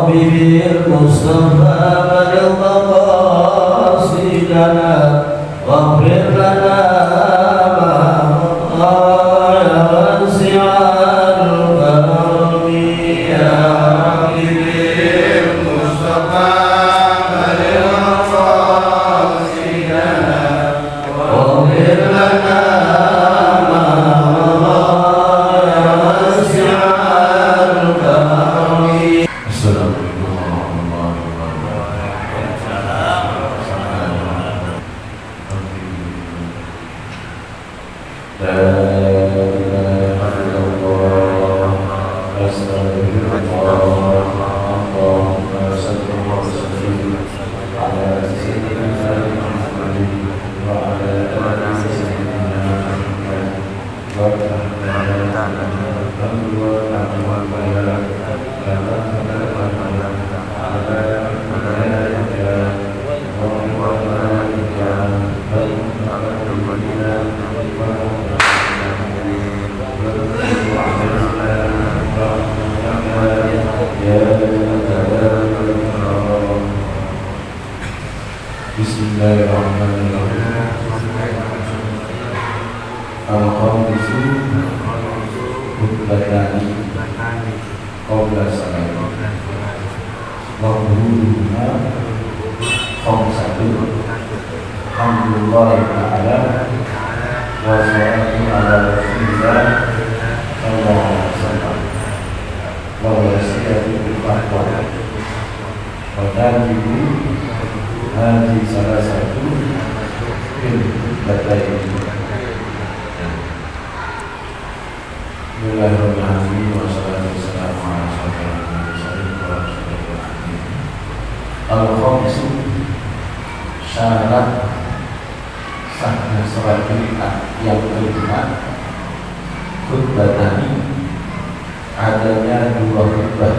به المصطفى بلغ مقاصدنا واغفر لنا ما مضى يا واسع الكرم يا حبيبي المصطفى بلغ مقاصدنا واغفر لنا ما مضى يا واسع الكرم. السلام عليكم ورحمة الله وبركاته. لا إله إلا الله أستغفر الله. اللهم صل وسلم على سيدنا محمد وعلى آل سيدنا محمد Bismillahirrahmanirrahim. Al-Qamdisu Hutbatani Qawla Salam Wahuduna Khomsatu Alhamdulillah Ta'ala Wa salatu ala Rasulullah Sallallahu alaihi wasallam Wa wasiyatu bil-fatwa Wa dajibu Haji salah satu Hutbatani. Bismillahirrahmanirrahim. Wassalatu wassalamu ala Rasulillah. Al-Khamsu syarat sahnya sholat Jumat yang kelima khutbatani adanya dua khutbah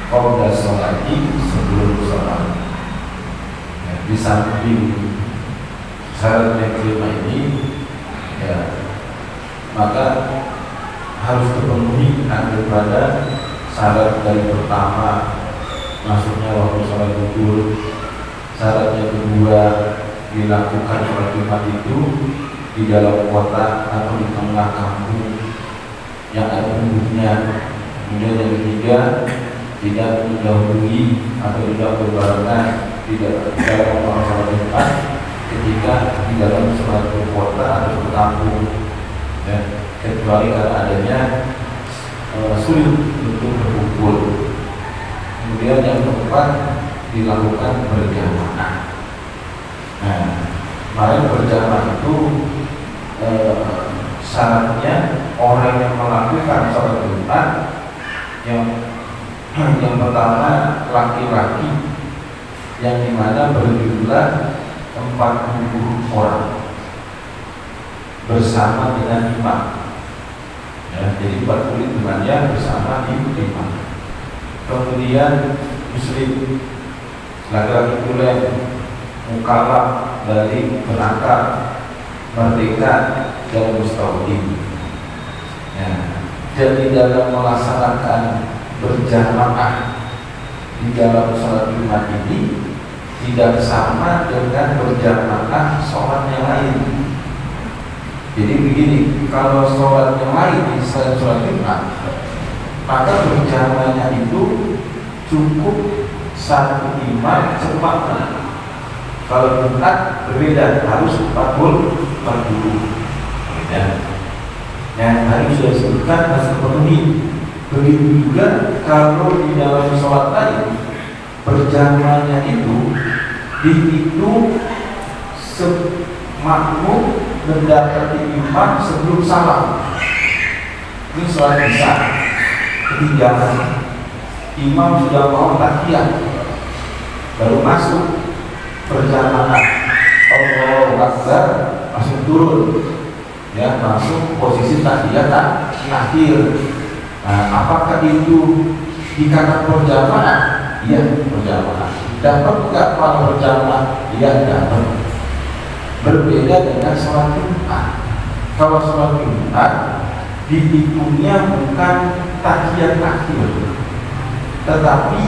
qabla sholati sebelum sholat. Di samping syarat yang kelima ini ya maka harus terpenuhi daripada syarat dari pertama masuknya waktu sholat zuhur, syarat yang kedua dilakukan sholat Jumat itu di dalam kota atau di tengah kampung yang ada penduduknya. Kemudian yang ketiga tidak mendahului atau tidak berbarengan tidak dalam sholat Jumat ketika di dalam sholat kota atau di kampung ya, kecuali karena adanya sulit untuk berkumpul. Kemudian yang keempat dilakukan berjamaah. Nah, kemarin berjamaah itu syaratnya orang yang melakukan sholat Jumat yang pertama laki-laki yang dimana berjumlah 40 orang bersama dengan imam. Ya, jadi 40 imamnya bersama imam. Kemudian muslim laki-laki tulen mukallaf dari berangkat merdeka dan mustaqim. Ya, jadi dalam melaksanakan berjamaah di dalam sholat Jumat ini tidak sama dengan berjamaah sholat yang lain. Jadi begini, kalau sholat yang lain selain sholat Jumat, maka berjamaahnya itu cukup satu imam sempurna. Kalau Jumat berbeda, harus 40. Ya. Yang tadi sudah disebutkan harus terpenuhi. Begitu juga kalau di dalam sholat tadi berjamaahnya itu dihitung semakmum mendapati imam sebelum salam. Ini sholat isya ketinggalan, imam sudah mau tahiyat baru masuk berjamaah, Allahu Akbar langsung turun ya, masuk posisi tahiyat akhir. Nah, apakah itu dikatakan berjamaah? Iya, berjamaah. Dapat enggak kalau berjamaah? Iya, dapat. Berbeda dengan sholat Jumat. Kalau sholat Jumat dihitungnya bukan tahiyat akhir, tetapi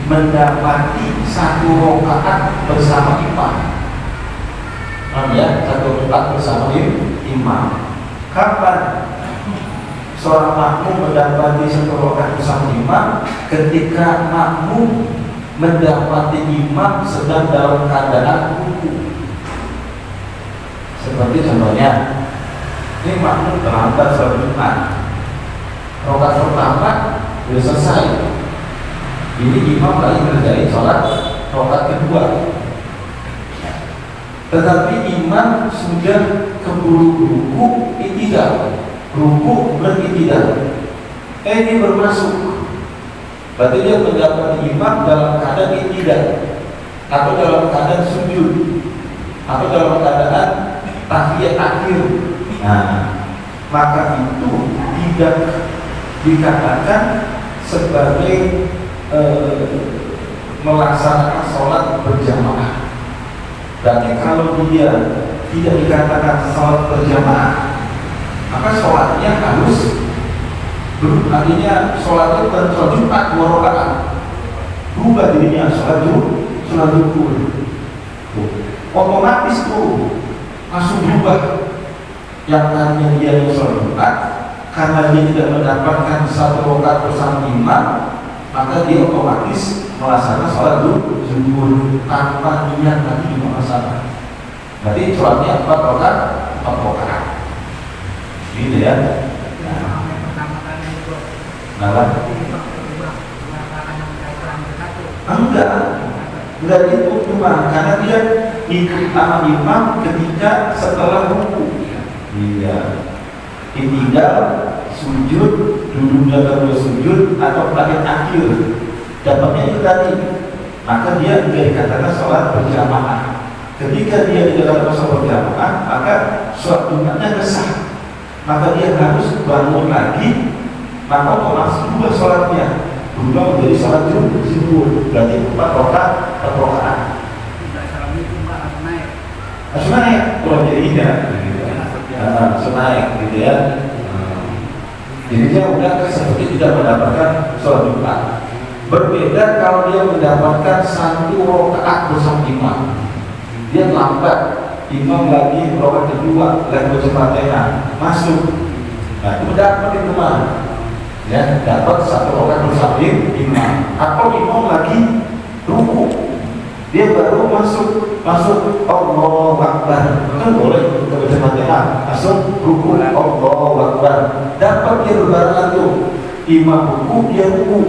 mendapati satu rakaat bersama imam. Ya, satu rakaat bersama imam. Kapan seorang makmum mendapati satu rakaat bersama imam? Ketika makmum mendapati imam sedang dalam keadaan ruku. Seperti contohnya, ini makmum terlambat sholat Jumat. Rakaat pertama sudah selesai. Ini imam lagi ngerjain sholat rakaat kedua. Tetapi imam sudah keburu ruku i'tidal. Ruku beritidal. Ini bermasuk. Berarti dia mendapati imam dalam keadaan i'tidal, atau dalam keadaan sujud, atau dalam keadaan tahiyat akhir. Nah, maka itu tidak dikatakan sebagai melaksanakan sholat berjamaah. Berarti kalau dia tidak dikatakan sholat berjamaah, maka sholatnya harus artinya sholatnya bukan sholat Jumat 2 rakaat, berubah dirinya sholat zuhur. Otomatis tuh langsung berubah. Yang tadinya dia yang sholat Jumat, karena dia tidak mendapatkan satu rakaat bersama imam, maka dia otomatis melaksanakan sholat zuhur tanpa niat lagi di melaksanakan. Berarti sholatnya 4 rakaat. Gitu ya. Enggak itu cuma karena dia ikut sama imam ketika setelah ruku. Iya. I'tidal, sujud, duduknya kedua sujud atau tahiyat akhir. Dapatnya itu tadi. Maka dia tidak dikatakan sholat berjamaah. Ketika dia tidak dikatakan sholat berjamaah, maka sholat Jumatnya sah. Maka dia harus bangun lagi, maka otomatis berubah sholatnya, berubah menjadi sholat zuhur. Berarti 4 rakaat. Langsung naik, kalau jadi tidak, langsung naik, gitu ya. Jadi dia udah seperti tidak mendapatkan sholat Jumat. Berbeda kalau dia mendapatkan 1 rakaat bersama imam. Dia lambat, imam lagi rakaat kedua, lagi baca Fatihah, masuk. Nah, itu dapat itu mah. Ya, dapat 1 rakaat bersama imam. Atau imam lagi ruku, dia baru masuk Allahu Akbar, kan boleh baca Fatihah, masuk ruku Allahu Akbar. Dapat dia berbarengan tuh, imam ruku, dia ruku.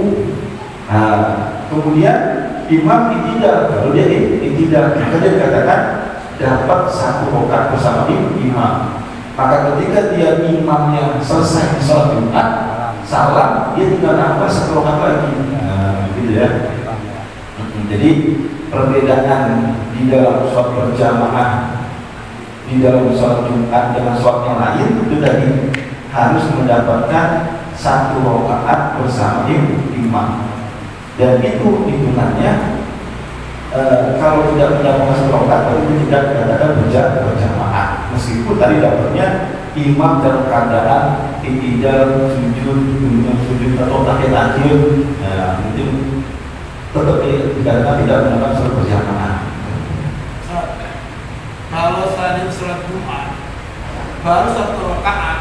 Nah, kemudian imam i'tidal, kalau dia i'tidal, maka dia dikatakan dapat 1 rakaat bersama imam. Maka ketika dia imamnya selesai sholat Jumat, salam, dia tinggal nambah 1 rakaat lagi. Nah, gitu ya. Jadi perbedaan di dalam sholat berjamaah, di dalam sholat Jumat dengan sholat yang lain itu tadi harus mendapatkan 1 rakaat bersama imam. Dan itu hitungannya kalau tidak mendapatkan 1 rakaat berarti tidak dikatakan berjamaah. Meskipun tadi dapatnya imam dalam keadaan i'tidal, sujud atau tahiyat akhir, mungkin tetap dikatakan tidak mendapatkan sholat berjamaah. Kalau saat sholat Jumat baru 1 rakaat,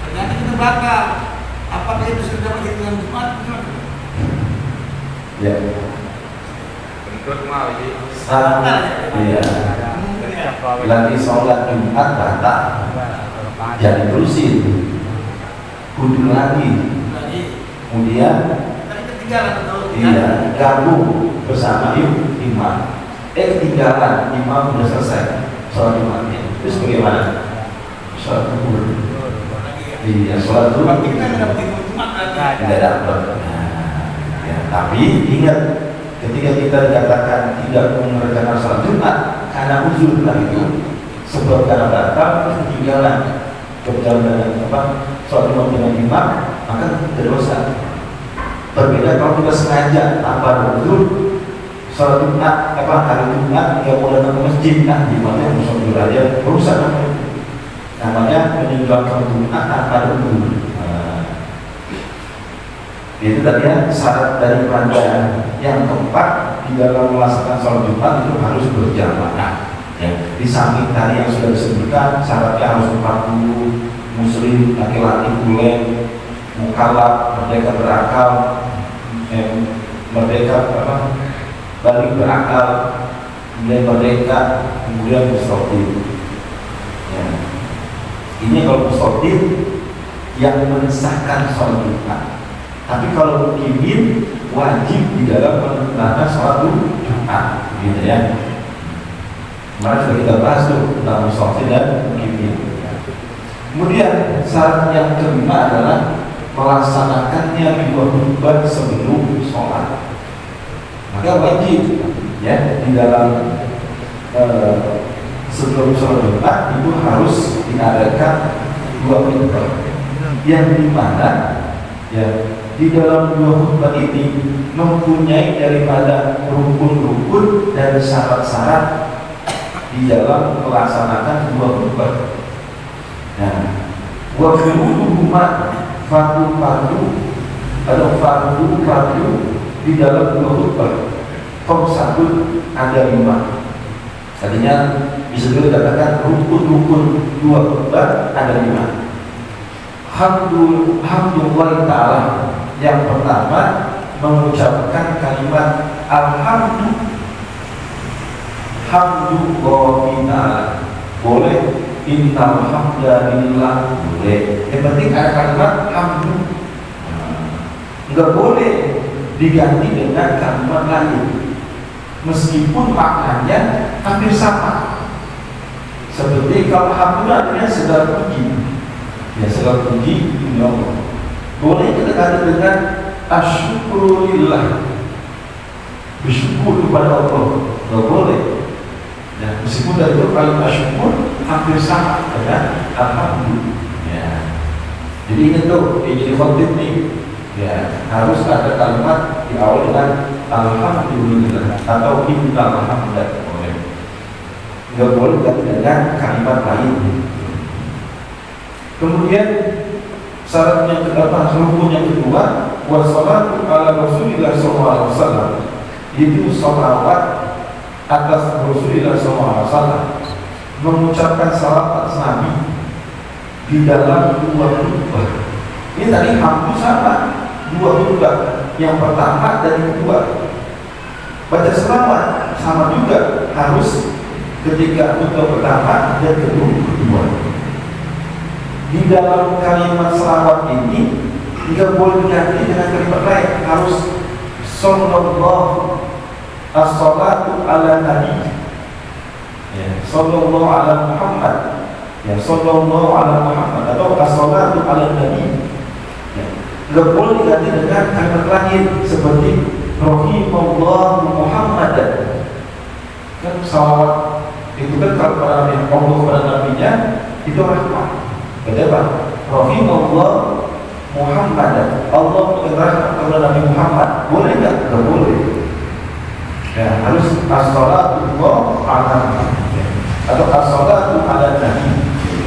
ternyata kita batal, apakah itu sudah dapat hitungan Jumat? Ya. Bentuk mau jadi. Iya. Lagi sholat Jumat batal, jadi terusin, kudu lagi. Kemudian iya, gabung bersama imam. Ketinggalan imam sudah selesai sholat Jumatnya. Terus bagaimana? Sholat zuhur. Iya, sholat zuhur. Tidak dapat. Ya, tapi ingat, ketika kita dikatakan tidak mengerjakan sholat Jumat karena uzur itu sebab karena batal ketinggalan berjalan sholat Jumat dengan imam, maka berdosa. Berbeda kalau kita sengaja tanpa uzur sholat Jumat, hari Jumat nggak mau datang ke masjid, nah gimana musuh aja rusak namanya meninggalkan Jumat tanpa uzur. Itu tadi ya, syarat daripada yang keempat di dalam melaksanakan sholat Jumat itu harus berjamaah. Ya, di samping tadi yang sudah disebutkan syaratnya harus 40 muslim, laki-laki boleh, mukallaf, merdeka berakal, merdeka balik berakal, kemudian merdeka, kemudian mustaqim. Ya. Ini kalau mustaqim yang mensahkan sholat Jumat. Tapi kalau mukimin wajib di dalam melaksanakan sholat Jumat, gitu ya. Kemarin sudah kita bahas tuh tentang mustaqim dan mukimin. Kemudian syarat yang kelima adalah melaksanakannya 2 khutbah sebelum sholat. Maka wajib ya di dalam sebelum sholat Jumat itu harus diadakan 2 khutbah yang dimana ya di dalam 2 khutbah ini mempunyai daripada rukun-rukun dan syarat-syarat di dalam melaksanakan 2 khutbah. Nah, wa fi'luhuma fardu atau fardu di dalam 2 khutbah. Satu ada 5. Artinya bisa juga dikatakan rukun-rukun 2 khutbah ada 5. Alhamdulillah ta'ala. Yang pertama mengucapkan kalimat alhamdulillah. Boleh innal hamdalillah, boleh. Yang penting ada kalimat hamdu. Enggak boleh diganti dengan kalimat lain meskipun maknanya hampir sama. Seperti kalau hamdu artinya segala puji, ya segala puji ya Allah. Boleh kita ganti dengan asyukurulillah, bersyukur kepada Allah. Enggak boleh. Ya, meskipun dari itu kalimat syukur hampir sama dengan alhamdulillah. Ya. Jadi ini tuh jadi khotib nih. Ya, harus ada kalimat di awal dengan alhamdulillah atau innal hamdalillah. Enggak boleh ganti dengan kalimat lain. Kemudian syarat yang kedua, rukun yang kedua, wassalatu ala Rasulillah sallallahu alaihi wasallam. Itu shalawat atas Rasulullah SAW, mengucapkan salawat atas Nabi di dalam 2 khutbah. Ini tadi hampir sama 2 khutbah. Yang pertama dan yang kedua. Baca salawat sama juga harus ketika khutbah pertama dan kedua. Di dalam kalimat salawat ini tidak boleh diganti dengan kalimat lain, harus sallallahu as-salatu ala nabi, ya, sallallahu ala Muhammad, ya, sallallahu ala Muhammad atau as-salatu ala nabi, ya. Nggak boleh diganti dengan kalimat lain seperti rahimallahu Muhammadan. Kan salawat itu kan kalau pada Nabi Allah pada nabinya itu rahmat. Bagaimana? Rahimallahu Muhammadan. Allah berrahmat kepada Nabi Muhammad. Boleh nggak? Nggak boleh. Ya, harus as-salatu ala atau as-salatu ala nabi,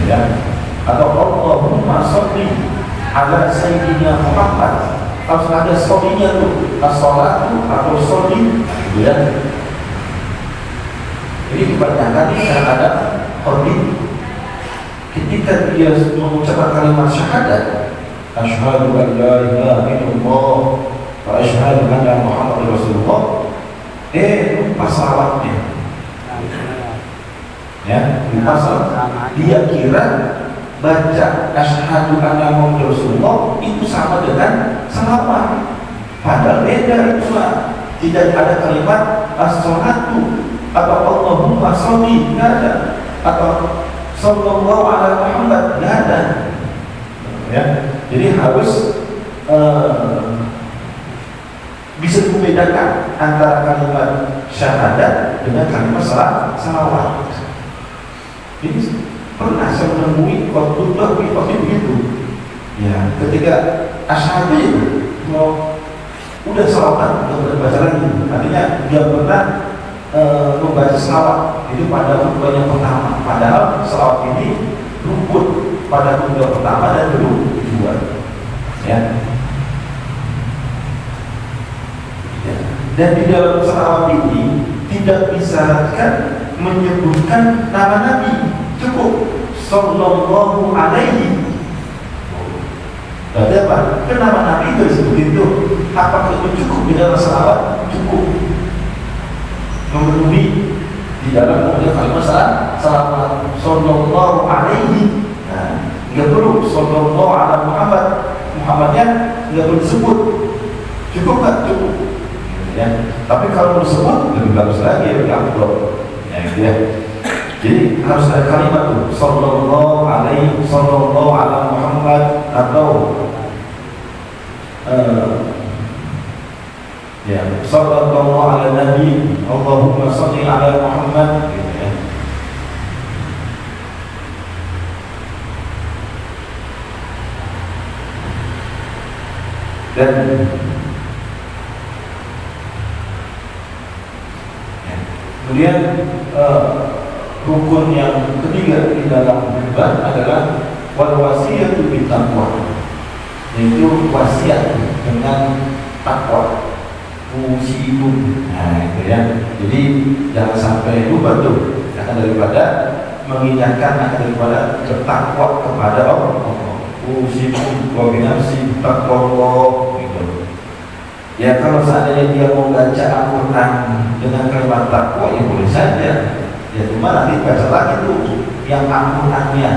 ya. Atau Allahumma sholli ala sayyidina Muhammad. Harus ada sholinya tuh, as-salatu atau sholli, ya. Jadi kebanyakan ini kadang-kadang khotib ketika dia mengucapkan kalimat syahadat, asyhadu an la ilaha illallah wa asyhadu anna Muhammadar Rasulullah, lupa salawatnya, ya, lupa salawat. Dia kira baca asyhadu anna Muhammadar Rasulullah itu sama dengan salawat, padahal beda itu lah. Tidak ada kalimat as-salatu atau Allahumma sholli, nggak ada, atau sallallahu ala Muhammad, nggak ada, ya. Jadi harus bisa membedakan antara kalimat syahadat dengan kalimat salawat. Ini pernah saya menemui khotbah begitu. Ya, ketika asyhadu itu mau udah salawat, udah baca lagi. Artinya dia pernah membaca salawat itu pada khutbah yang pertama. Padahal salawat ini rukun pada khutbah pertama dan kedua. Ya. Dan di dalam selawat ini tidak disyaratkan menyebutkan nama Nabi, cukup sallallahu alaihi. Berarti apa? Kan nama Nabi itu disebutin itu. Apakah itu cukup di dalam selawat? Cukup memenuhi di dalam kalimat salawat sallallahu alaihi. Nah, nggak perlu sallallahu ala Muhammad. Muhammadnya nggak perlu disebut. Cukup nggak? Cukup. Ya. Tapi kalau disebut lebih bagus lagi, lebih amplop. Ya, gitu ya. Jadi harus ada kalimat tuh sallallahu alaihi, sallallahu ala Muhammad, atau ya sallallahu ala nabi, Allahumma shalli ala Muhammad, gitu ya. Dan kemudian rukun yang ketiga di dalam khutbah adalah wal wasiyatu bit taqwa, yaitu wasiat dengan takwa. Usikum, nah itu ya. Jadi jangan sampai lupa tuh, akan daripada mengingatkan, akan daripada bertakwa kepada Allah. Usikum wa binafsi taqwa, gitu. Ya kalau seandainya dia mau baca Al-Quran dengan kalimat takwa, ya boleh saja. Ya cuma nanti baca lagi tuh yang Al-Qurannya,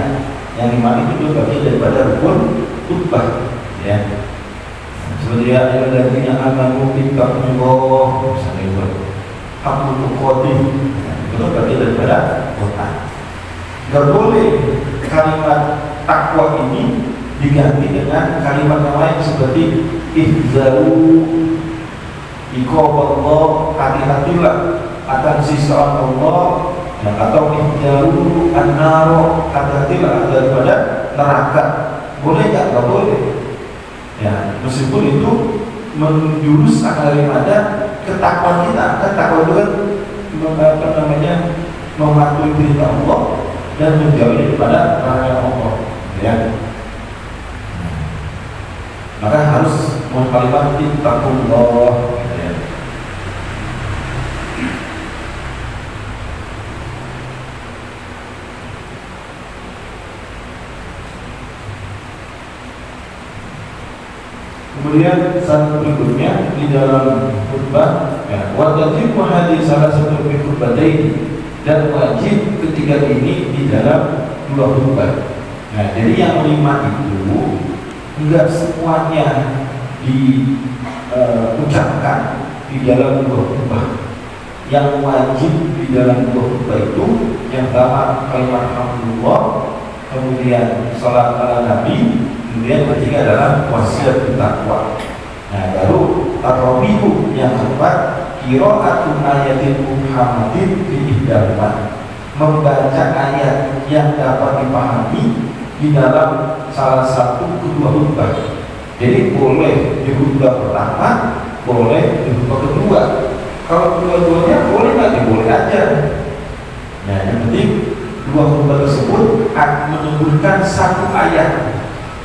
yang dimana itu bagian daripada rukun khutbah. Ya. Seperti yang amanu bittaqwallah, misalnya itu hakul tuqatih, itu bagian daripada Quran. Gak boleh kalimat takwa ini diganti dengan kalimat yang lain seperti ihzaru, iqaballah, hati-hatilah akan siksa Allah, atau ihzaru an-nar, hati-hatilah daripada neraka. Boleh nggak? Nggak boleh. Ya, meskipun itu menjurus akan daripada ketakwaan kita. Takwa itu kan mematuhi perintah Allah dan menjauhi daripada larangan Allah. Ya. Maka harus mengkalimat taqwallah. Ya. Kemudian satu berikutnya di dalam khutbah, wajib hadis salah satu khutbah ini, dan wajib ketiga ini di dalam dua khutbah. Nah, jadi yang 5 itu enggak semuanya diucapkan di dalam dua khutbah. Yang wajib di dalam dua khutbah itu yang pertama kalimat alhamdulillah, kemudian salat ala nabi, kemudian ketiga adalah wasiat bertakwa. Nah, baru at-rabi'u yang keempat qira'atul ayatil Muhammadin fi ihdahuma, membaca ayat yang dapat dipahami di dalam salah satu kedua khutbah. Jadi boleh di khutbah pertama, boleh di khutbah kedua. Kalau kedua-duanya boleh nggak? Boleh aja. Nah, yang penting dua khutbah tersebut menyebutkan satu ayat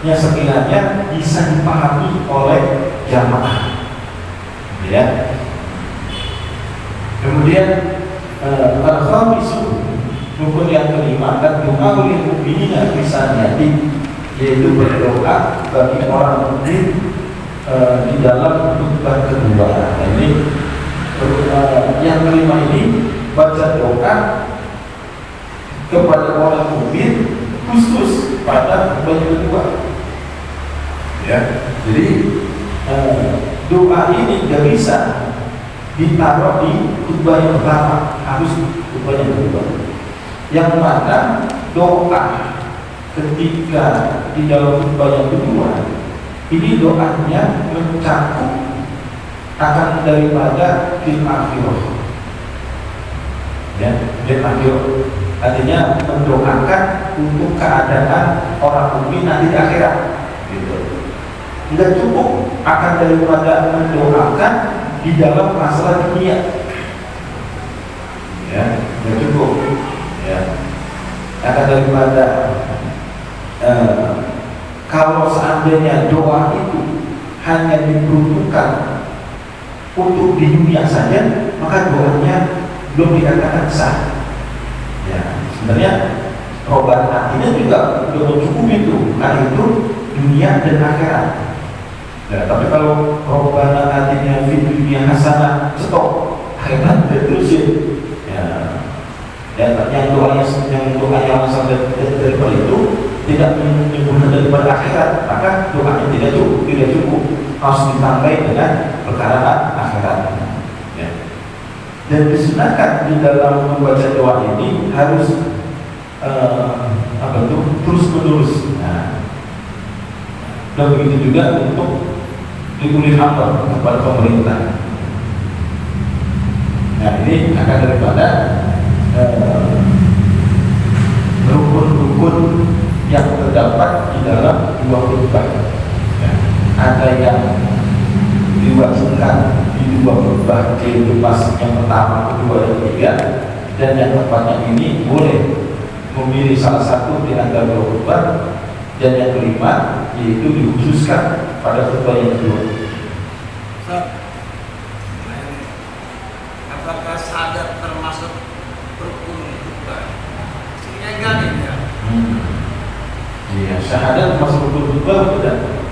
yang sekiranya bisa dipahami oleh jamaah. Ya. Kemudian al-khamisu, rukun yang kelima, dan doa lil mu'minina bisaniyati, yaitu berdoa bagi orang mukmin di dalam khutbah kedua. Nah, ini yang kelima ini baca doa kepada orang mukmin khusus pada khutbah kedua. Ya, jadi doa ini tidak bisa ditaruh di khutbah yang pertama, harus khutbah yang kedua. Yang mana doa ketika di dalam khutbah yang kedua ini doanya mencakup akan daripada fil akhirah. Ya, fil akhirah artinya mendoakan untuk keadaan orang mukmin nanti di akhirat. Gitu. Tidak cukup akan daripada mendoakan di dalam masalah dunia. Ya, tidak cukup. Ya, akan daripada kalau seandainya doa itu hanya diperuntukkan untuk di dunia saja, maka doanya belum dikatakan sah. Ya, sebenarnya perubahan hatinya juga belum cukup itu, karena itu dunia dan akhirat. Ya, tapi kalau perubahan hatinya di dunia hasanah, stop, akhirat terusin. Ya, yang doanya yang sampai daripada itu tidak menyebutkan daripada akhirat, maka doanya tidak cukup, harus ditambah dengan perkara akhirat. Ya. Dan disunahkan di dalam membaca doa ini harus terus menerus. Nah, dan begitu juga untuk ditulis amal kepada pemerintah. Nah, ini akan daripada rukun-rukun yang terdapat di dalam dua khutbah. Ya, ada yang diwajibkan di dua khutbah, yaitu pas yang pertama, kedua, dan ketiga, dan yang tepatnya ini boleh memilih salah satu di antara dua khutbah, dan yang kelima yaitu dikhususkan pada khutbah yang kedua. Apakah syahadat termasuk rukun khutbah? Enggak nih ya. Iya, syahadat termasuk rukun khutbah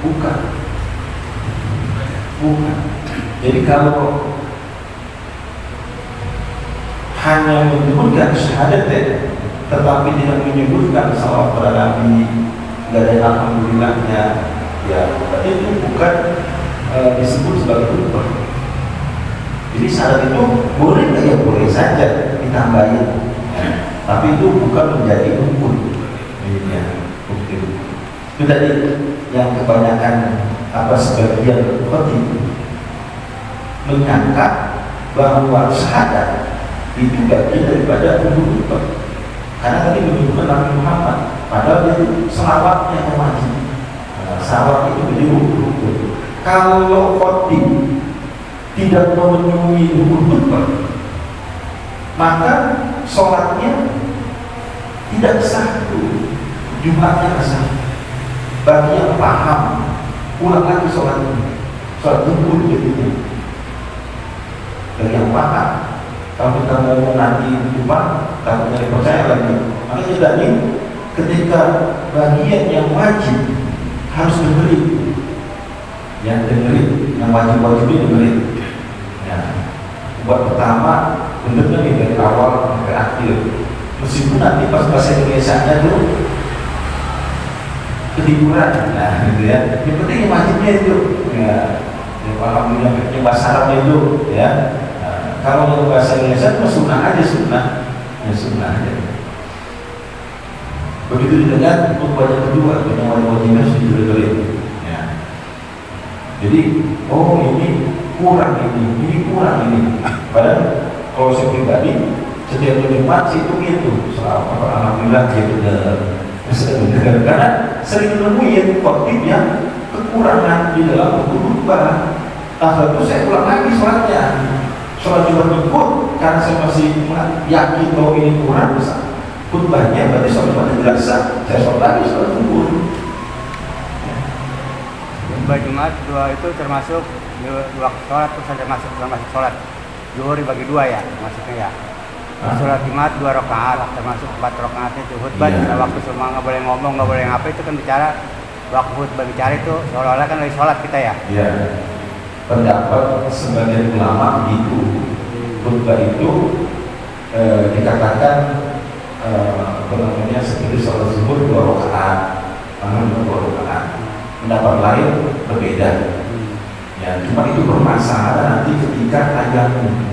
bukan. Jadi kalau hanya menyebutkan syahadat tetapi tidak menyebutkan salawat pada Nabi, tidak ada alhamdulillahnya, ya itu bukan disebut sebagai khutbah. Jadi syahadat itu boleh nggak, ya boleh saja ditambahin, tapi itu bukan menjadi rukun. Ya, itu tadi yang kebanyakan sebagian khotib menyangka bahwa syahadat itu bagian daripada khutbah, karena tadi menyebutkan Nabi Muhammad, padahal itu selawatnya yang wajib. Salawat itu menjadi rukun. Kalau khotib tidak memenuhi rukun khutbah, maka sholatnya tidak sah, Jumatnya sah. Bagi yang paham, ulang lagi sholatnya, sholat rukun jadinya. Bagi yang paham, kalau kita mau nanti Jumat, takutnya dipercaya lagi. Makanya tadi ketika bagian yang wajib harus dengerin, yang wajib dengerin. Ya. Buat pertama, benar-benar dari awal sampai akhir. Meskipun nanti pas bahasa Indonesia-nya tuh ketiduran, nah gitu ya. Yang penting yang wajibnya itu, ya. Alhamdulillah yang bahasa Arabnya itu, ya. Kalau yang bahasa Indonesia itu sunnah aja. Begitu dengan khutbah yang kedua, yang wajib-wajibnya harus didengerin. Ya. Jadi, ini kurang ini. Padahal kalau saya pribadi, setiap Jumat itu alhamdulillah dia benar. Karena sering menemuin khotib yang kekurangan di dalam khutbah. Itu saya ulang lagi sholatnya. Sholat Jumat ikut, karena saya masih yakin bahwa ini kurang besar khutbahnya, berarti sholat Jumatnya tidak sah. Saya sholat lagi sholat zuhur. Khutbah Jumat dua itu termasuk dua sholat, termasuk sholat zuhur dibagi dua ya, maksudnya ya. Sholat Jumat 2 rakaat, termasuk 4 rakaat itu khutbah. Yeah. Waktu semua nggak boleh ngomong, nggak boleh ngapa, itu kan bicara. Waktu khutbah bicara itu seolah-olah kan lagi sholat kita ya. Iya. Yeah. Pendapat sebagian ulama itu khutbah itu dikatakan seperti sholat zuhur 2 rakaat, pendapat lain berbeda. Ya, cuma itu bermasalah nanti ketika tayamum.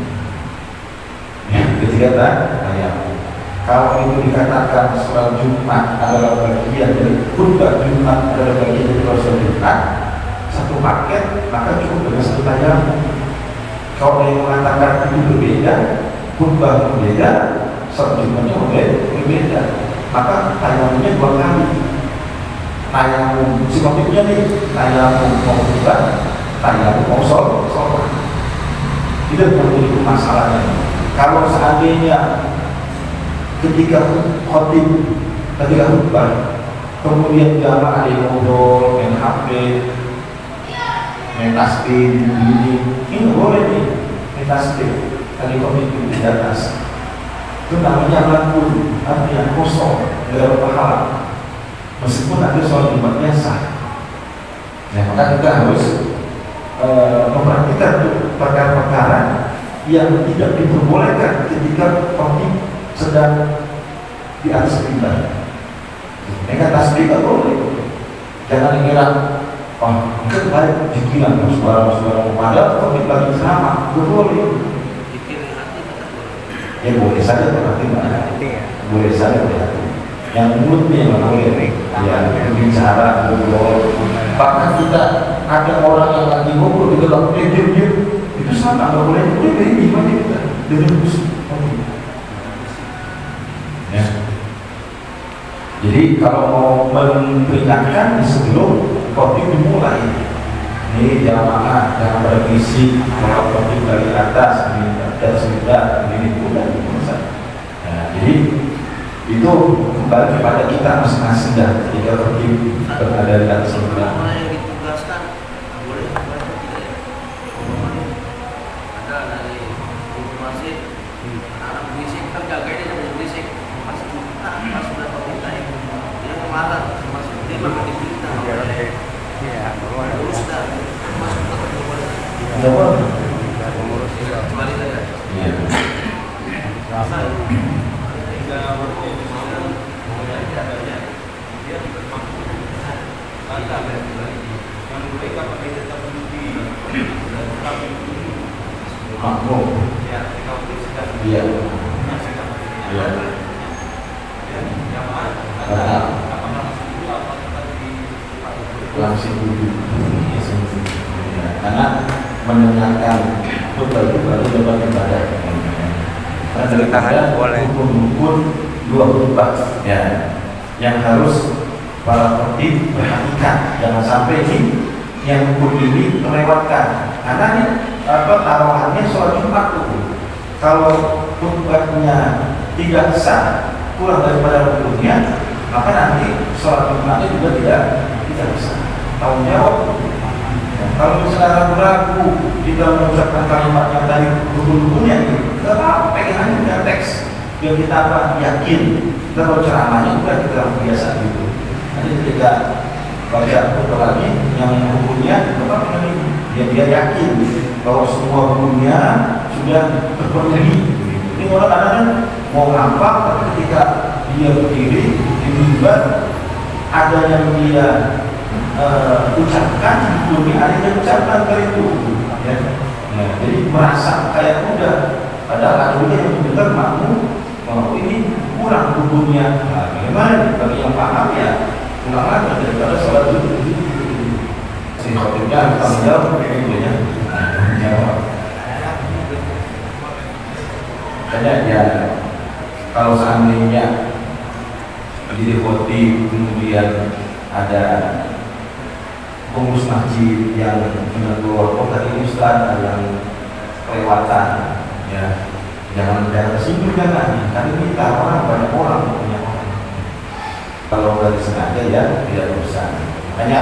Kalau itu dikatakan sholat Jumat adalah bagian dari khutbah Jumat, adalah bagian dari sholat Jumat, satu paket, maka cukup dengan satu tayamum. Kalau yang mengatakan itu berbeda, khutbah berbeda, sholat Jumatnya berbeda, maka tayamumnya 2 kali. Tayamum sinoptiknya nih, tayamum mau khutbah, tayamum mau sholat. Itu menjadi masalahnya. Kalau seandainya ketika khutbah kemudian jamaah ada yang ngobrol, main HP, main tasbih ini boleh nih, main tasbih tadi komitmen di atas itu namanya lagu, artinya kosong, tidak ada pahala meskipun ada sholat Jumat biasa. Nah, maka kita harus memperhatikan tuh perkara-perkara yang tidak diperbolehkan ketika khotib sedang di atas mimbar. Mereka tasbih tak boleh. Jangan dikira, mungkin baik jikilan suara-suara padahal khotib lagi ceramah, tak boleh. Ya boleh saja berarti boleh saja berarti. Yang mulutnya yang boleh, ya bicara, ngobrol. Bahkan kita ada orang yang lagi ngobrol di dalam diam itu sama nggak boleh. Boleh dari gimana kita dengan musik. Ya. Jadi kalau mau memperingatkan sebelum khotib dimulai, ini jamaah jangan berbisik, kalau khotib dari atas, ini dan sudah ini bukan selesai. Nah, jadi itu kembali kepada kita masing-masing dan ketika khotib berada di atas mimbar. Orang yang ditugaskan boleh membaca tidak ya? Ada dari informasi anak berisik kan jagain dia berisik pas sudah pemerintah dia marah termasuk dia makan di berita Iya, boleh. terus dah masuk ke boleh Ya, boleh. Pengurus juga. kembali saja. Iya. Makmum. Iya. Iya. Langsung duduk. Karena mendengarkan betul-betul dapat ibadah. Tahan boleh. Rukun-rukun dua khutbah ya, yang harus para khotib perhatikan, jangan sampai ini yang rukun ini terlewatkan. Karena ini taruhannya sholat Jumat tuh. Kalau khutbahnya tidak sah, kurang daripada rukunnya, maka nanti sholat Jumatnya juga tidak sah. Tanggung jawab. Kalau misalnya ragu-ragu kita mengucapkan kalimat yang tadi rukun-rukunnya itu, tidak apa-apa, pegang aja dengan teks biar kita yakin. Kita kalau ceramahnya juga kita biasa gitu. Nanti ketika baca khutbah lagi yang rukunnya, apa dia yakin bahwa semua rukunnya sudah terpenuhi. Ini orang kadang-kadang mau ngapa, tapi ketika dia berdiri di mimbar ada yang dia ucapkan, dunia ada yang ucapkan itu ya. Nah, jadi merasa kayak mudah, padahal ada juga yang mendengar makmum ini kurang hukumnya. Nah, bagaimana bagi yang paham ya ulang lagi daripada sholat dulu si khotibnya tanggung jawab gitu ya. Jawab saya ya, kalau seandainya jadi khotib kemudian ada pengurus masjid yang menegur, tadi ustaz yang kelewatan, ya jangan tersinggung jangan. Tadi kita orang banyak orang punya orang. Kalau dari sengaja ya tidak usah. Makanya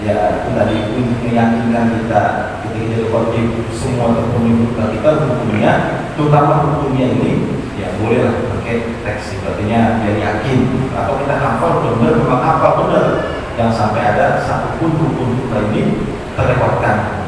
ya itu tadi untuk meyakinkan kita ketika jadi khotib semua terpenuhi kita hukumnya, terutama hukumnya ini ya bolehlah pakai teks. Artinya biar yakin atau kita hafal benar memang hafal benar. Jangan sampai ada satu pun rukun ini terlewatkan.